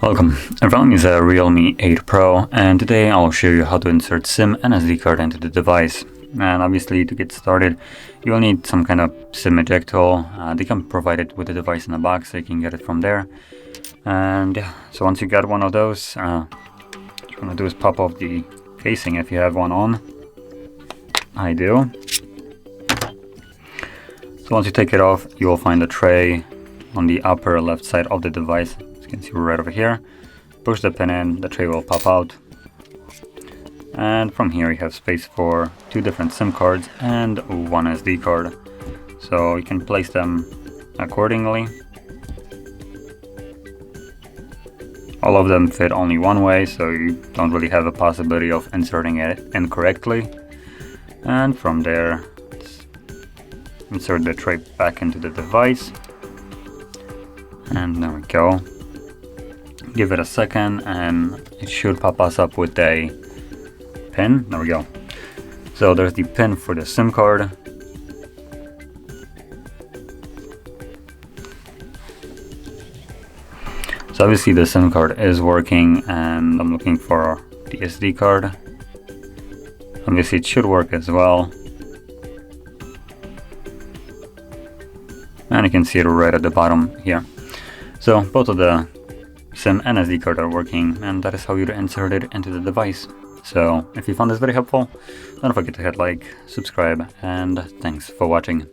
Welcome, REALME is a Realme 8 Pro, and today I'll show you how to insert SIM and SD card into the device. And obviously, to get started, you'll need some kind of SIM eject tool. They can provide it with the device in a box, so you can get it from there. And yeah, so once you get one of those, what you're gonna do is pop off the casing if you have one on. I do. So once you take it off, you will find a tray on the upper left side of the device. You can see right over here. Push the pin in, the tray will pop out, and from here you have space for 2 different SIM cards and 1 SD card, so you can place them accordingly. All of them fit only one way, so you don't really have a possibility of inserting it incorrectly. And from there, insert the tray back into the device, and there we go. Give it a second and it should pop us up with a pin. There we go. So there's the pin for the SIM card. So obviously the SIM card is working, and I'm looking for the SD card. Obviously it should work as well. And you can see it right at the bottom here. So both of the SIM and SD card are working, and that is how you insert it into the device. So if you found this very helpful, don't forget to hit like, subscribe, and thanks for watching.